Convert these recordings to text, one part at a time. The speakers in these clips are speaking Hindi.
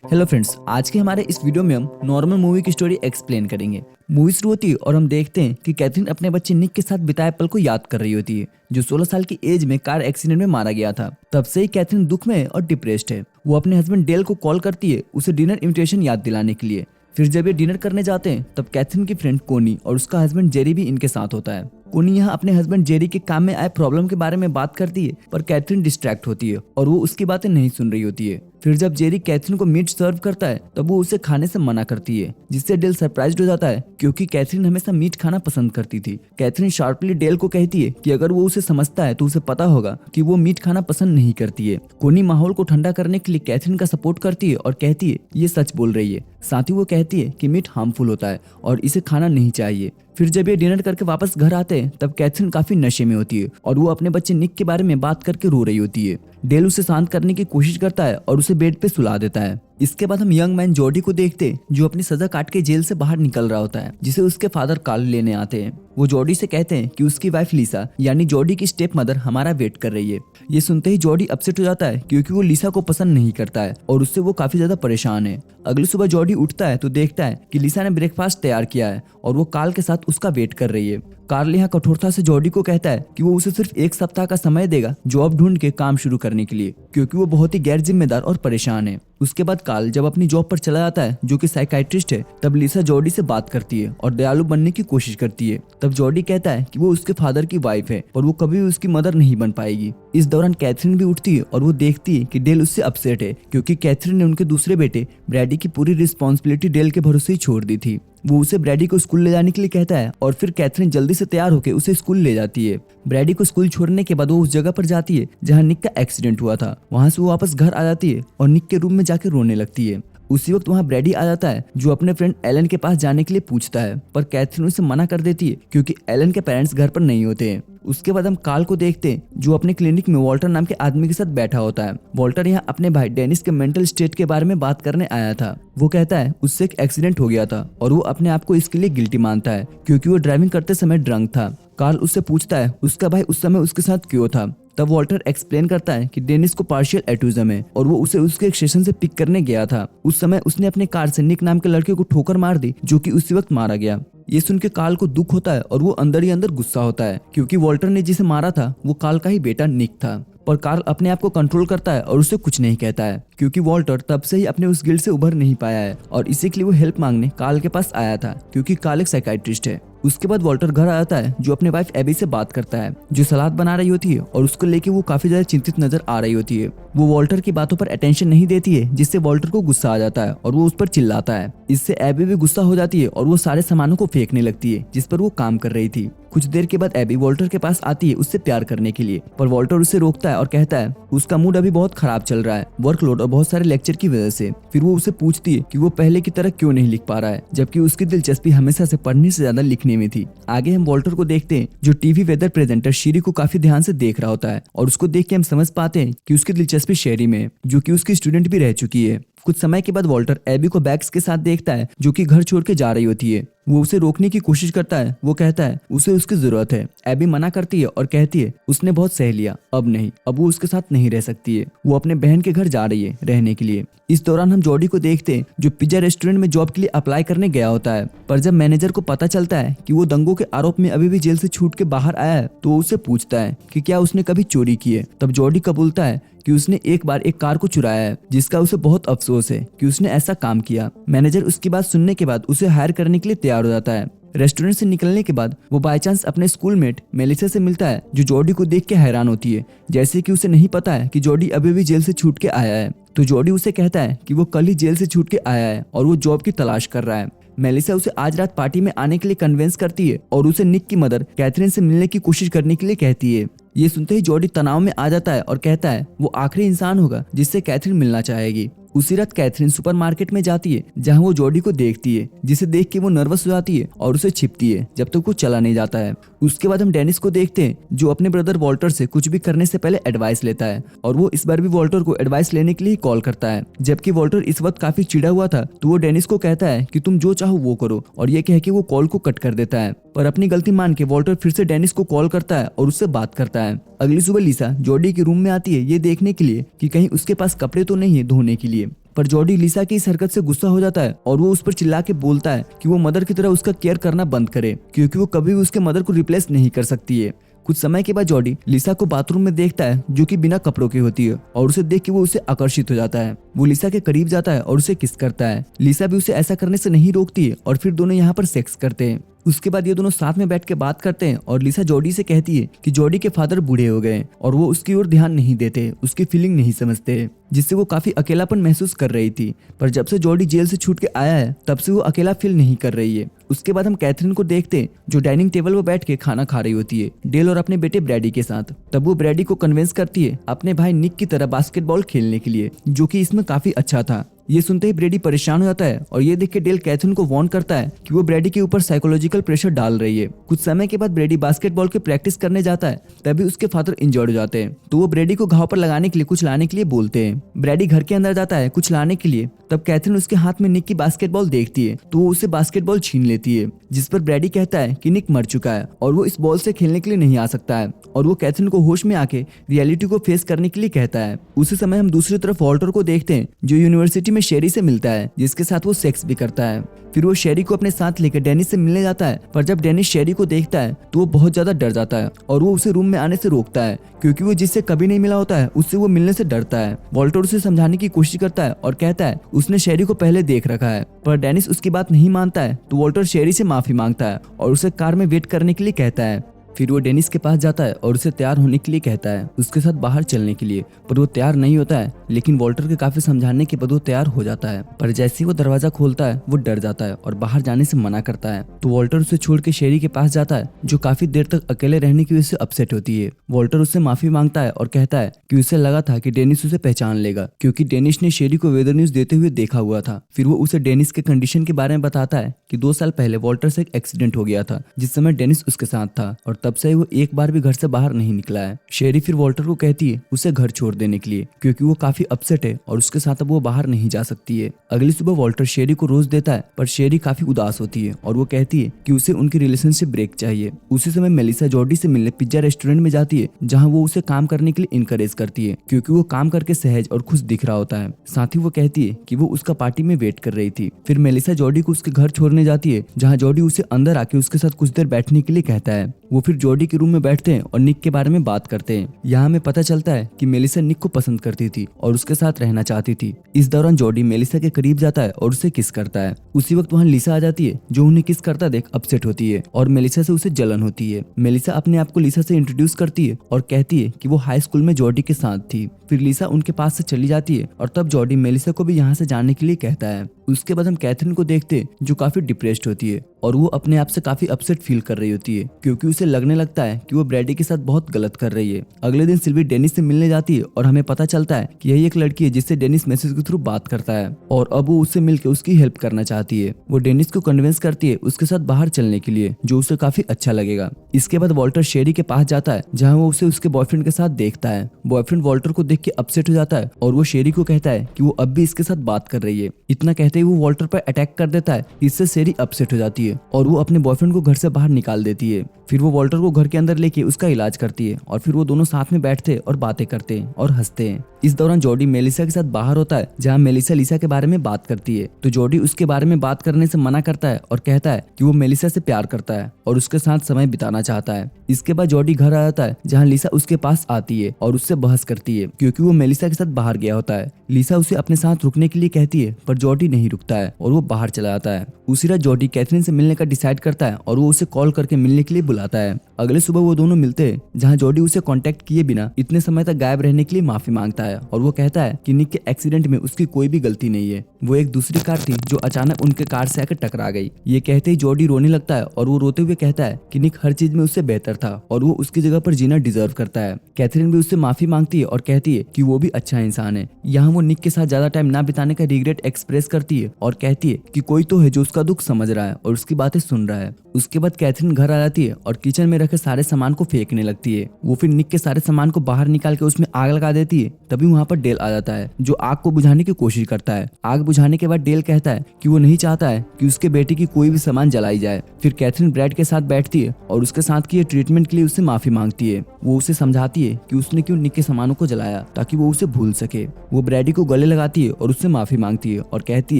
हेलो फ्रेंड्स, आज के हमारे इस वीडियो में हम नॉर्मल मूवी की स्टोरी एक्सप्लेन करेंगे। मूवी शुरू होती है और हम देखते हैं कि कैथरीन अपने बच्चे निक के साथ बिताए पल को याद कर रही होती है, जो 16 साल की एज में कार एक्सीडेंट में मारा गया था। तब से ही कैथरीन दुख में है और डिप्रेस्ड है। वो अपने हस्बैंड डेल को कॉल करती है उसे डिनर इन्विटेशन याद दिलाने के लिए। फिर जब ये डिनर करने जाते हैं तब कैथरीन की फ्रेंड कोनी और उसका हस्बैंड जेरी भी इनके साथ होता है। कोनी यहाँ अपने हस्बैंड जेरी के काम में आए प्रॉब्लम के बारे में बात करती है, पर कैथरीन डिस्ट्रैक्ट होती है और वो उसकी बातें नहीं सुन रही होती है। फिर जब जेरी कैथरीन को मीट सर्व करता है तब वो उसे खाने से मना करती है, जिससे डेल सरप्राइज्ड हो जाता है क्योंकि कैथरीन हमेशा मीट खाना पसंद करती थी। कैथरीन शार्पली डेल को कहती है कि अगर वो उसे समझता है तो उसे पता होगा कि वो मीट खाना पसंद नहीं करती है। कोनी माहौल को ठंडा करने के लिए कैथरीन का सपोर्ट करती है और कहती है ये सच बोल रही है। साथ ही वो कहती है कि मीट हार्मफुल होता है और इसे खाना नहीं चाहिए। फिर जब ये डिनर करके वापस घर आते हैं तब कैथरीन काफी नशे में होती है और वो अपने बच्चे निक के बारे में बात करके रो रही होती है। डेल उसे शांत करने की कोशिश करता है और उसे बेड पे सुला देता है। इसके बाद हम यंग मैन जॉर्डी को देखते हैं जो अपनी सजा काट के जेल से बाहर निकल रहा होता है, जिसे उसके फादर कार्ल लेने आते हैं। वो जॉर्डी से कहते हैं कि उसकी वाइफ लिसा यानी जॉर्डी की स्टेप मदर हमारा वेट कर रही है। ये सुनते ही जॉर्डी अपसेट हो जाता है क्योंकि वो लिसा को पसंद नहीं करता है और उससे वो काफी ज्यादा परेशान है। अगली सुबह जॉर्डी उठता है तो देखता है कि लिसा ने ब्रेकफास्ट तैयार किया है और वो कार्ल के साथ उसका वेट कर रही है। कार्ल यहाँ कठोरता से जॉर्डी को कहता है कि वो उसे सिर्फ 1 सप्ताह का समय देगा जॉब ढूंढ के काम शुरू करने के लिए, क्योंकि वो बहुत ही गैर जिम्मेदार और परेशान है। उसके बाद कार्ल जब अपनी जॉब पर चला जाता है जो कि साइकाइट्रिस्ट है, तब लिसा जॉर्डी से बात करती है और दयालु बनने की कोशिश करती है। तब जॉर्डी कहता है कि वो उसके फादर की वाइफ है और वो कभी भी उसकी मदर नहीं बन पाएगी। इस दौरान कैथरीन भी उठती है और वो देखती है कि डेल उससे अपसेट है क्योंकि कैथरीन ने उनके दूसरे बेटे ब्रैडी की पूरी रिस्पॉन्सिबिलिटी डेल के भरोसे ही छोड़ दी थी। वो उसे ब्रैडी को स्कूल ले जाने के लिए कहता है और फिर कैथरीन जल्दी से तैयार होकर उसे स्कूल ले जाती है। ब्रैडी को स्कूल छोड़ने के बाद वो उस जगह पर जाती है जहाँ निक का एक्सीडेंट हुआ था। वहाँ से वो वापस घर आ जाती है और निक के रूम में जाकर रोने लगती है। उसी वक्त वहाँ ब्रैडी आ जाता है जो अपने फ्रेंड एलन के पास जाने के लिए पूछता है, पर कैथरीन उसे मना कर देती है क्योंकि एलन के पेरेंट्स घर पर नहीं होते हैं। उसके बाद हम कार्ल को देखते हैं जो अपने क्लिनिक में वॉल्टर नाम के आदमी के साथ बैठा होता है। वॉल्टर यहाँ अपने भाई डेनिस के मेंटल स्टेट के बारे में बात करने आया था। वो कहता है उससे एक एक्सीडेंट हो गया था और वो अपने आप को इसके लिए गिल्टी मानता है क्योंकि वो ड्राइविंग करते समय ड्रंक था। कार्ल उससे पूछता है उसका भाई उस समय उसके साथ क्यों था। तब वॉल्टर एक्सप्लेन करता है कि डेनिस को पार्शियल एटूजम है और वो उसे उसके एक स्टेशन से पिक करने गया था। उस समय उसने अपने कार से निक नाम के लड़के को ठोकर मार दी जो कि उसी वक्त मारा गया। ये सुन के कार्ल को दुख होता है और वो अंदर ही अंदर गुस्सा होता है क्योंकि वॉल्टर ने जिसे मारा था वो कार्ल का ही बेटा निक था। पर कार्ल अपने आप को कंट्रोल करता है और उसे कुछ नहीं कहता है क्योंकि वॉल्टर तब से ही अपने उस गिल्ट से उभर नहीं पाया है और इसी के लिए वो हेल्प मांगने कार्ल के पास आया था क्योंकि कार्ल एक साइकाइट्रिस्ट है। उसके बाद वॉल्टर घर आ जाता है जो अपने वाइफ एबी से बात करता है जो सलाद बना रही होती है और उसको लेके वो काफी ज्यादा चिंतित नजर आ रही होती है। वो वॉल्टर की बातों पर अटेंशन नहीं देती है जिससे वॉल्टर को गुस्सा आ जाता है और वो उस पर चिल्लाता है। इससे एबी भी गुस्सा हो जाती है और वो सारे सामानों को फेंकने लगती है जिस पर वो काम कर रही थी। कुछ देर के बाद एबी वॉल्टर के पास आती है उससे प्यार करने के लिए, पर वॉल्टर उसे रोकता है और कहता है उसका मूड अभी बहुत खराब चल रहा है वर्कलोड और बहुत सारे लेक्चर की वजह से। फिर वो उसे पूछती है कि वो पहले की तरह क्यों नहीं लिख पा रहा है, जबकि उसकी दिलचस्पी हमेशा से पढ़ने से ज्यादा लिखने में थी। आगे हम वॉल्टर को देखते हैं जो टीवी वेदर प्रेजेंटर शेरी को काफी ध्यान से देख रहा होता है और उसको देख के हम समझ पाते हैं कि उसकी दिलचस्पी शेरी में है जो कि उसकी स्टूडेंट भी रह चुकी है। कुछ समय के बाद वॉल्टर एबी को बैग्स के साथ देखता है जो कि घर छोड़ के जा रही होती है। वो उसे रोकने की कोशिश करता है। वो कहता है उसे उसकी जरूरत है। एबी मना करती है और कहती है उसने बहुत सह लिया, अब नहीं, अब वो उसके साथ नहीं रह सकती है। वो अपने बहन के घर जा रही है रहने के लिए। इस दौरान हम जॉर्डी को देखते हैं जो पिज्जा रेस्टोरेंट में जॉब के लिए अप्लाई करने गया होता है, पर जब मैनेजर को पता चलता है कि वो दंगों के आरोप में अभी भी जेल से छूट के बाहर आया है तो वो उससे पूछता है कि क्या उसने कभी चोरी की है। तब जॉर्डी कबूलता है कि उसने एक बार एक कार को चुराया है जिसका उसे बहुत अफसोस है कि उसने ऐसा काम किया। मैनेजर उसकी बात सुनने के बाद उसे हायर करने के लिए तैयार हो जाता है। रेस्टोरेंट से निकलने के बाद वो बाय चांस अपने स्कूलमेट मेलिसा से मिलता है जो जॉर्डी को देख के हैरान होती है, जैसे कि उसे नहीं पता है कि जॉर्डी अभी भी जेल से छूट के आया है। तो जॉर्डी उसे कहता है कि वो कल ही जेल से छूट के आया है और वो जॉब की तलाश कर रहा है। मेलिसा उसे आज रात पार्टी में आने के लिए कन्विंस करती है और उसे निक की मदर कैथरीन से मिलने की कोशिश करने के लिए कहती है। ये सुनते ही जॉर्डी तनाव में आ जाता है और कहता है वो आखिरी इंसान होगा जिससे कैथरीन मिलना चाहेगी। उसी रात कैथरीन सुपरमार्केट में जाती है जहां वो जॉर्डी को देखती है, जिसे देख के वो नर्वस हो जाती है और उसे छिपती है जब तक वो चला नहीं जाता है। उसके बाद हम डेनिस को देखते हैं जो अपने ब्रदर वॉल्टर से कुछ भी करने से पहले एडवाइस लेता है और वो इस बार भी वॉल्टर को एडवाइस लेने के लिए कॉल करता है। जबकि वॉल्टर इस वक्त काफी चिढ़ा हुआ था तो वो डेनिस को कहता है कि तुम जो चाहो वो करो, और ये कह के वो कॉल को कट कर देता है। पर अपनी गलती मान के वॉल्टर फिर से डेनिस को कॉल करता है और उससे बात करता है। अगली सुबह लिसा जॉर्डी के रूम में आती है ये देखने के लिए कि कहीं उसके पास कपड़े तो नहीं है धोने के लिए। पर जॉडी लिसा की इस हरकत से गुस्सा हो जाता है और वो उस पर चिल्ला के बोलता है कि वो मदर की तरह उसका केयर करना बंद करे, क्योंकि वो कभी भी उसके मदर को रिप्लेस नहीं कर सकती है। कुछ समय के बाद जॉडी लिसा को बाथरूम में देखता है, जो कि बिना कपड़ों की होती है, और उसे देख के वो उसे आकर्षित हो जाता है। वो लिसा के करीब जाता है और उसे किस करता है। लिसा भी उसे ऐसा करने से नहीं रोकती है और फिर दोनों यहाँ पर सेक्स करते हैं। उसके बाद ये दोनों साथ में बैठ के बात करते हैं और लिसा जॉडी से कहती है कि जॉडी के फादर बूढ़े हो गए और वो उसकी ओर ध्यान नहीं देते, उसकी फीलिंग नहीं समझते, जिससे वो काफी अकेलापन महसूस कर रही थी। पर जब से जॉडी जेल से छूट के आया है तब से वो अकेला फील नहीं कर रही है। उसके बाद हम कैथरीन को देखते हैं जो डाइनिंग टेबल पर बैठ के खाना खा रही होती है डेल और अपने बेटे ब्रैडी के साथ। तब वो ब्रैडी को कन्विंस करती है अपने भाई निक की तरह बास्केटबॉल खेलने के लिए, जो कि इसमें काफी अच्छा था। ये सुनते ही ब्रैडी परेशान हो जाता है और ये देख के डेल कैथरीन को वार्न करता है कि वो ब्रैडी के ऊपर साइकोलॉजिकल प्रेशर डाल रही है। कुछ समय के बाद ब्रैडी बास्केटबॉल की प्रैक्टिस करने जाता है, तभी उसके फादर इंजर्ड हो जाते हैं, तो वो ब्रैडी को घाव पर लगाने के लिए कुछ लाने के लिए बोलते हैं। ब्रैडी घर के अंदर जाता है कुछ लाने के लिए, तब कैथरीन उसके हाथ में निक की बास्केटबॉल देखती है, तो वो उससे बास्केटबॉल छीन लेती है, जिस पर ब्रैडी कहता है कि निक मर चुका है और वो इस बॉल से खेलने के लिए नहीं आ सकता है, और वो कैथरीन को होश में आके रियलिटी को फेस करने के लिए कहता है। उसी समय हम दूसरी तरफ वॉल्टर को देखते हैं जो यूनिवर्सिटी में शेरी से मिलता है, जिसके साथ वो सेक्स भी करता है। फिर वो शेरी को अपने साथ लेकर डेनिस से मिलने जाता है, पर जब डेनिस शेरी को देखता है तो वो बहुत ज्यादा डर जाता है और वो उसे रूम में आने से रोकता है, क्योंकि वो जिससे कभी नहीं मिला होता है उससे वो मिलने से डरता है। वॉल्टर उसे समझाने की कोशिश करता है और कहता है उसने शेरी को पहले देख रखा है, पर डेनिस उसकी बात नहीं मानता है, तो वॉल्टर शेरी से माफी मांगता है और उसे कार में वेट करने के लिए कहता है। फिर वो डेनिस के पास जाता है और उसे तैयार होने के लिए कहता है, उसके साथ बाहर चलने के लिए, पर वो तैयार नहीं होता है। लेकिन वॉल्टर के काफी समझाने के बाद वो तैयार हो जाता है, पर जैसे ही वो दरवाजा खोलता है वो डर जाता है और बाहर जाने से मना करता है। तो वॉल्टर उसे छोड़ के शेरी के पास जाता है, जो काफी देर तक अकेले रहने की वजह से अपसेट होती है। वॉल्टर उससे माफी मांगता है और कहता है कि उसे लगा था कि डेनिस उसे पहचान लेगा, क्योंकि डेनिस ने शेरी को वेदर न्यूज देते हुए देखा हुआ था। फिर वो उसे डेनिस के कंडीशन के बारे में बताता है कि 2 साल पहले वॉल्टर से एक एक्सीडेंट हो गया था, जिस समय डेनिस उसके साथ था, और तब से वो एक बार भी घर से बाहर नहीं निकला है। शेरी फिर वॉल्टर को कहती है उसे घर छोड़ देने के लिए, क्योंकि वो काफी अपसेट है और उसके साथ अब वो बाहर नहीं जा सकती है। अगली सुबह वॉल्टर शेरी को रोज देता है, पर शेरी काफी उदास होती है और वो कहती है कि उसे उनकी रिलेशनशिप ब्रेक चाहिए। उसी समय मेलिसा जॉडी से मिलने पिज्जा रेस्टोरेंट में जाती है, जहाँ वो उसे काम करने के लिए इनकरेज करती है, क्योंकि वो काम करके सहज और खुश दिख रहा होता है। साथ ही वो कहती है कि वो उसका पार्टी में वेट कर रही थी। फिर मेलिसा जॉडी को उसके घर छोड़ने जाती है, जहाँ जॉडी उसे अंदर आके उसके साथ कुछ देर बैठने के लिए कहता है। वो फिर जॉडी के रूम में बैठते हैं और निक के बारे में बात करते हैं। यहाँ हमें पता चलता है कि मेलिसा निक को पसंद करती थी और उसके साथ रहना चाहती थी। इस दौरान जॉडी मेलिसा के करीब जाता है और उसे किस करता है। उसी वक्त वहाँ लिसा आ जाती है, जो उन्हें किस करता देख अपसेट होती है और मेलिसा से उसे जलन होती है। मेलिसा अपने आप को लिसा से इंट्रोड्यूस करती है और कहती है कि वो हाई स्कूल में जॉडी के साथ थी। फिर लिसा उनके पास से चली जाती है और तब जॉडी मेलिसा को भी यहाँ से जाने के लिए कहता है। उसके बाद हम कैथरीन को देखते हैं, जो काफी डिप्रेस्ड होती है और वो अपने आप से काफी अपसेट फील कर रही होती है, क्योंकि उसे लगने लगता है कि वो ब्रैडी के साथ बहुत गलत कर रही है। अगले दिन सिल्वी डेनिस से मिलने जाती है और हमें पता चलता है कि यही एक लड़की है जिससे डेनिस मैसेज के थ्रू बात करता है और अब वो उससे मिलकर उसकी हेल्प करना चाहती है। वो डेनिस को कन्विंस करती है उसके साथ बाहर चलने के लिए, जो उसे काफी अच्छा लगेगा। इसके बाद वॉल्टर शेरी के पास जाता है, जहाँ वो उसे उसके बॉयफ्रेंड के साथ देखता है। बॉयफ्रेंड वॉल्टर को देख के अपसेट हो जाता है और वो शेरी को कहता है कि वो अब भी इसके साथ बात कर रही है। इतना कहते ही वो वॉल्टर पर अटैक कर देता है। इससे शेरी अपसेट हो जाती है और वो अपने बॉयफ्रेंड को घर से बाहर निकाल देती है। फिर वो वॉल्टर को घर के अंदर लेके उसका इलाज करती है और फिर वो दोनों साथ में बैठते और बातें करते हैं और हंसते हैं। इस दौरान जॉडी मेलिसा के साथ बाहर होता है, जहाँ मेलिसा लिसा के बारे में बात करती है, तो जॉडी उसके बारे में बात करने से मना करता है और कहता है कि वो मेलिसा से प्यार करता है और उसके साथ समय बिताना चाहता है। इसके बाद जॉडी घर आ जाता है, जहाँ लिसा उसके पास आती है और उससे बहस करती है, क्योंकि वो मेलिसा के साथ बाहर गया होता है। लिसा उसे अपने साथ रुकने के लिए कहती है, पर जॉडी नहीं रुकता है और वो बाहर चला जाता है। उसी रात जॉडी कैथरीन से मिलने का डिसाइड करता है और वो उसे कॉल करके मिलने के लिए बुलाता है। अगले सुबह वो दोनों मिलते हैं, जहाँ जॉडी उसे कांटेक्ट किए बिना इतने समय तक गायब रहने के लिए माफी मांगता है और वो कहता है कि निक के एक्सीडेंट में उसकी कोई भी गलती नहीं है, वो एक दूसरी कार थी जो अचानक उनके कार से आकर टकरा गई। ये कहते ही जॉडी रोने लगता है और वो रोते हुए कहता है कि निक हर चीज में उससे बेहतर था और वो उसकी जगह पर जीना डिजर्व करता है। कैथरीन भी उससे माफी मांगती है और कहती है कि वो भी अच्छा इंसान है। यहाँ वो निक के साथ ज्यादा टाइम ना बिताने का रिग्रेट एक्सप्रेस करती है और कहती है कि कोई तो है जो उसका दुख समझ रहा है और उसकी बातें सुन रहा है। उसके बाद कैथरीन घर आ जाती है और किचन में रखे सारे सामान को फेंकने लगती है। वो फिर निक के सारे सामान को बाहर निकाल के उसमें आग लगा देती है। तभी वहाँ पर डेल आ जाता है जो आग को बुझाने की कोशिश करता है। आग बुझाने के बाद डेल कहता है कि वो नहीं चाहता है कि उसके बेटे की कोई भी सामान जलाई जाए। फिर कैथरीन ब्रैड के साथ बैठती है और उसके साथ किए ट्रीटमेंट के लिए उससे माफी मांगती है। वो उसे समझाती है कि उसने क्यों निक के सामानों को जलाया ताकि वो उसे भूल सके। वो ब्रैडी को गले लगाती है और उससे माफी मांगती है और कहती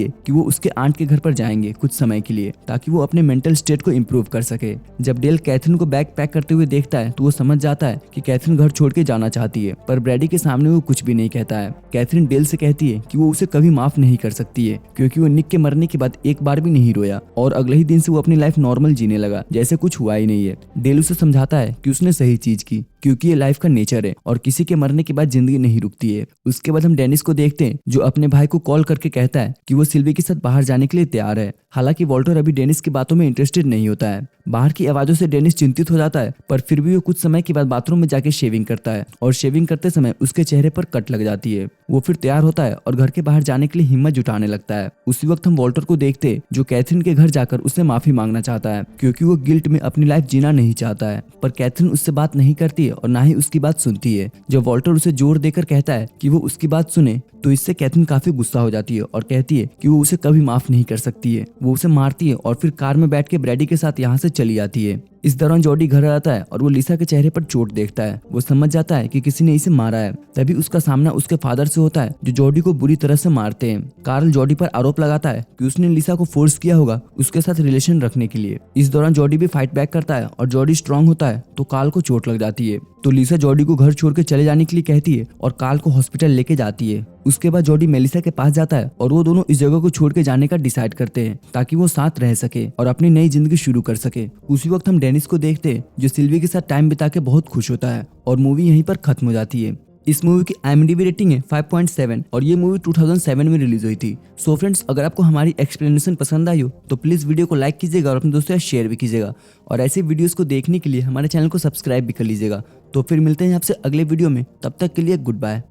है कि वो उसके आंट के घर पर जाएंगे कुछ समय के लिए ताकि वो अपने मेंटल स्टेट को इम्प्रूव कर सके। जब डेल कैथरीन को बैग पैक करते हुए देखता है तो वो समझ जाता है कि कैथरीन घर छोड़ के जाना चाहती है, पर ब्रैडी के सामने वो कुछ भी नहीं कहता है। कैथरीन डेल से कहती है कि वो उसे कभी माफ नहीं कर सकती है क्योंकि वो निक के मरने के बाद एक बार भी नहीं रोया और अगले ही दिन से वो अपनी लाइफ नॉर्मल जीने लगा जैसे कुछ हुआ ही नहीं है। डेल उसे समझाता है कि उसने सही चीज की क्योंकि ये लाइफ का नेचर है और किसी के मरने के बाद जिंदगी नहीं रुकती है। उसके बाद हम डेनिस को देखते हैं जो अपने भाई को कॉल करके कहता है कि वो सिल्वी के साथ बाहर जाने के लिए तैयार है। हालांकि वॉल्टर अभी डेनिस की बातों में इंटरेस्टेड नहीं होता है। बाहर की आवाजों से डेनिस चिंतित हो जाता है, पर फिर भी वो कुछ समय के बाद बाथरूम में जाके शेविंग करता है और शेविंग करते समय उसके चेहरे पर कट लग जाती है। वो फिर तैयार होता है और घर के बाहर जाने के लिए हिम्मत जुटाने लगता है। उसी वक्त हम वॉल्टर को देखते हैं जो कैथरीन के घर जाकर उससे माफी मांगना चाहता है क्योंकि वो गिल्ट में अपनी लाइफ जीना नहीं चाहता है, पर कैथरीन उससे बात नहीं करती है और ना ही उसकी बात सुनती है। जब वॉल्टर उसे जोर देकर कहता है कि वो उसकी बात सुने तो इससे कैथरीन काफी गुस्सा हो जाती है और कहती है कि वो उसे कभी माफ नहीं कर सकती है। वो उसे मारती है और फिर कार में बैठ के ब्रैडी के साथ यहाँ से चली जाती है। इस दौरान जॉडी घर आता है और वो लिसा के चेहरे पर चोट देखता है। वो समझ जाता है कि किसी ने इसे मारा है। तभी उसका सामना उसके फादर से होता है जो जॉडी को बुरी तरह से मारते हैं। कार्ल जॉडी पर आरोप लगाता है कि उसने लिसा को फोर्स किया होगा उसके साथ रिलेशन रखने के लिए। इस दौरान जॉडी भी फाइट बैक करता है और जॉडी स्ट्रांग होता है तो कार्ल को चोट लग जाती है। तो लिसा जॉडी को घर छोड़ के चले जाने के लिए कहती है और कार्ल को हॉस्पिटल लेके जाती है। उसके बाद जॉडी मेलिसा के पास जाता है और वो दोनों इस जगह को छोड़ के जाने का डिसाइड करते हैं ताकि वो साथ रह सके और अपनी नई जिंदगी शुरू कर सके। उसी वक्त हम डेनिस को देखते हैं जो सिल्वी के साथ टाइम बिता के बहुत खुश होता है और मूवी यहीं पर खत्म हो जाती है। इस मूवी की IMDb रेटिंग है 5.7 और ये मूवी 2007 में रिलीज हुई थी। सो फ्रेंड्स, अगर आपको हमारी एक्सप्लेनेशन पसंद आई हो तो प्लीज वीडियो को लाइक कीजिएगा और अपने दोस्तों से शेयर भी कीजिएगा और ऐसे वीडियोस को देखने के लिए हमारे चैनल को सब्सक्राइब भी कर लीजिएगा। तो फिर मिलते हैं आपसे अगले वीडियो में, तब तक के लिए गुड बाय।